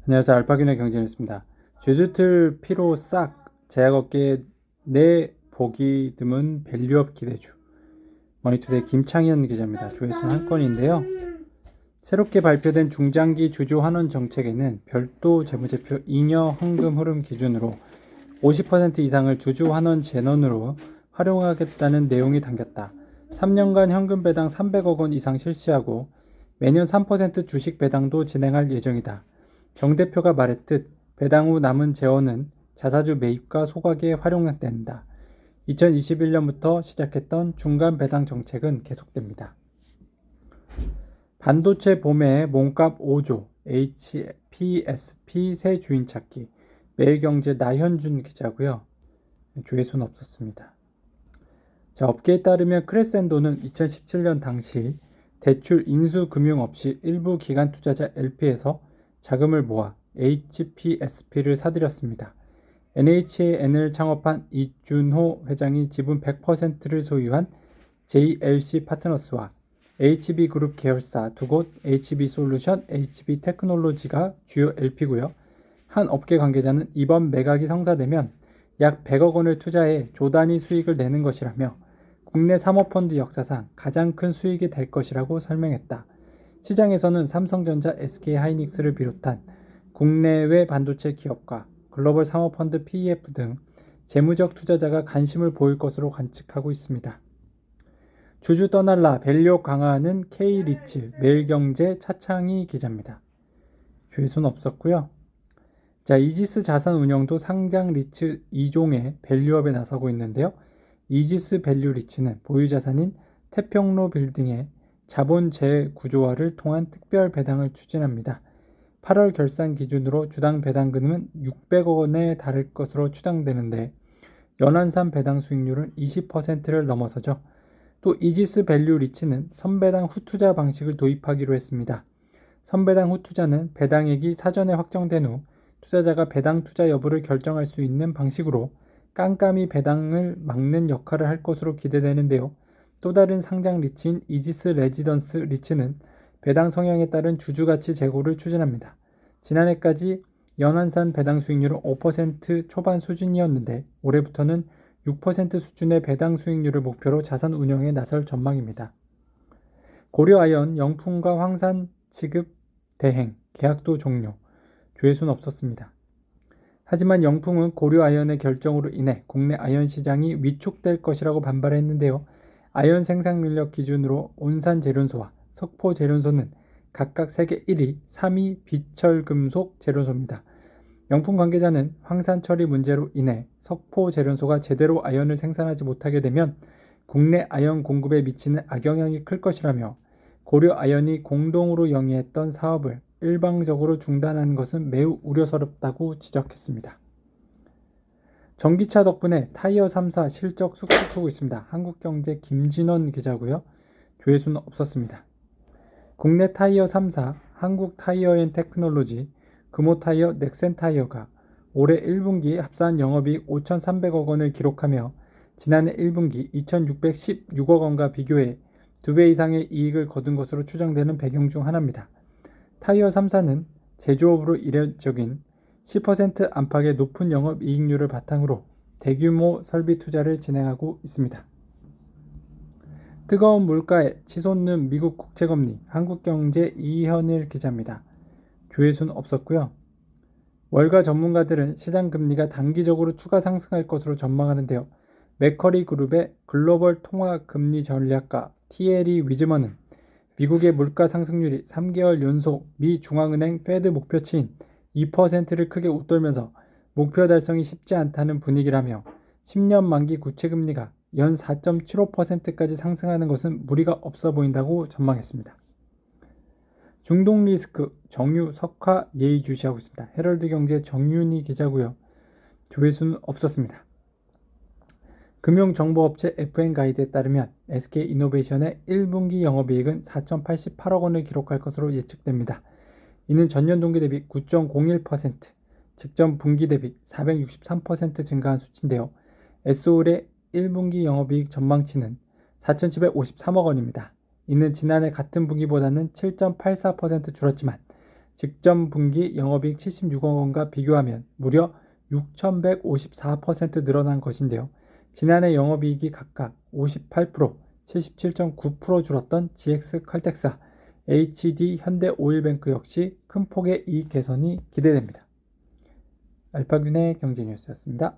안녕하세요. 알파균의 경제뉴스입니다. 주주들 피로 싹 제약업계의 내 보기 드문 밸류업 기대주. 머니투데이 김창현 기자입니다. 조회수는 한 건인데요. 새롭게 발표된 중장기 주주 환원 정책에는 별도 재무제표 잉여 현금 흐름 기준으로 50% 이상을 주주 환원 재원으로 활용하겠다는 내용이 담겼다. 3년간 현금 배당 300억 원 이상 실시하고 매년 3% 주식 배당도 진행할 예정이다. 정 대표가 말했듯 배당 후 남은 재원은 자사주 매입과 소각에 활용된다. 2021년부터 시작했던 중간 배당 정책은 계속됩니다. 반도체 봄에 몸값 5조, HPSP 새 주인 찾기. 매일경제 나현준 기자고요. 조회수는 없었습니다. 자, 업계에 따르면 크레센도는 2017년 당시 대출 인수 금융 없이 일부 기관 투자자 LP에서 자금을 모아 HPSP를 사들였습니다. NHN을 창업한 이준호 회장이 지분 100%를 소유한 JLC 파트너스와 HB그룹 계열사 두 곳 HB솔루션, HB테크놀로지가 주요 LP고요. 한 업계 관계자는 이번 매각이 성사되면 약 100억 원을 투자해 조단위 수익을 내는 것이라며 국내 사모펀드 역사상 가장 큰 수익이 될 것이라고 설명했다. 시장에서는 삼성전자, SK하이닉스를 비롯한 국내외 반도체 기업과 글로벌 사모펀드 PEF 등 재무적 투자자가 관심을 보일 것으로 관측하고 있습니다. 주주 떠날라 밸류 강화하는 K리츠 매일경제 차창희 기자입니다. 조회수는 없었고요. 자, 이지스 자산운용도 상장 리츠 2종의 밸류업에 나서고 있는데요. 이지스 밸류 리츠는 보유자산인 태평로 빌딩의 자본 재구조화를 통한 특별 배당을 추진합니다. 8월 결산 기준으로 주당 배당금은 600억 원에 달할 것으로 추정되는데 연환산 배당 수익률은 20%를 넘어서죠. 또 이지스 밸류 리츠는 선배당 후 투자 방식을 도입하기로 했습니다. 선배당 후 투자는 배당액이 사전에 확정된 후 투자자가 배당 투자 여부를 결정할 수 있는 방식으로 깜깜이 배당을 막는 역할을 할 것으로 기대되는데요. 또 다른 상장 리츠인 이지스 레지던스 리츠는 배당 성향에 따른 주주가치 제고를 추진합니다. 지난해까지 연환산 배당 수익률은 5% 초반 수준이었는데 올해부터는 6% 수준의 배당 수익률을 목표로 자산 운영에 나설 전망입니다. 고려아연 영풍과 황산 지급 대행, 계약도 종료, 조회수는 없었습니다. 하지만 영풍은 고려아연의 결정으로 인해 국내 아연 시장이 위축될 것이라고 반발했는데요. 아연 생산 능력 기준으로 온산제련소와 석포제련소는 각각 세계 1위, 3위 비철금속 제련소입니다. 영풍 관계자는 황산 처리 문제로 인해 석포제련소가 제대로 아연을 생산하지 못하게 되면 국내 아연 공급에 미치는 악영향이 클 것이라며 고려아연이 공동으로 영위했던 사업을 일방적으로 중단하는 것은 매우 우려스럽다고 지적했습니다. 전기차 덕분에 타이어 3사 실적 쑥쑥 하고 있습니다. 한국경제 김진원 기자고요. 조회수는 없었습니다. 국내 타이어 3사 한국타이어앤테크놀로지, 금호타이어, 넥센타이어가 올해 1분기 합산 영업이익 5,300억 원을 기록하며 지난해 1분기 2,616억 원과 비교해 2배 이상의 이익을 거둔 것으로 추정되는 배경 중 하나입니다. 타이어 3사는 제조업으로 이례적인 10% 안팎의 높은 영업이익률을 바탕으로 대규모 설비 투자를 진행하고 있습니다. 뜨거운 물가에 치솟는 미국 국채금리, 한국경제 이현일 기자입니다. 조회수는 없었고요. 월가 전문가들은 시장 금리가 단기적으로 추가 상승할 것으로 전망하는데요. 맥커리 그룹의 글로벌 통화 금리 전략가 티에리 위즈먼은 미국의 물가 상승률이 3개월 연속 미 중앙은행 페드 목표치인 2%를 크게 웃돌면서 목표 달성이 쉽지 않다는 분위기라며 10년 만기 국채금리가 연 4.75%까지 상승하는 것은 무리가 없어 보인다고 전망했습니다. 중동 리스크 정유 석화 예의주시하고 있습니다. 헤럴드 경제 정윤희 기자고요. 조회수는 없었습니다. 금융정보업체 FN가이드에 따르면 SK이노베이션의 1분기 영업이익은 4,088억 원을 기록할 것으로 예측됩니다. 이는 전년 동기 대비 9.01%, 직전 분기 대비 463% 증가한 수치인데요. 에스올의 1분기 영업이익 전망치는 4,753억 원입니다. 이는 지난해 같은 분기보다는 7.84% 줄었지만 직전 분기 영업이익 76억 원과 비교하면 무려 6,154% 늘어난 것인데요. 지난해 영업이익이 각각 58%, 77.9% 줄었던 GX 칼텍스, HD 현대오일뱅크 역시 큰 폭의 이익 개선이 기대됩니다. 알파균의 경제뉴스였습니다.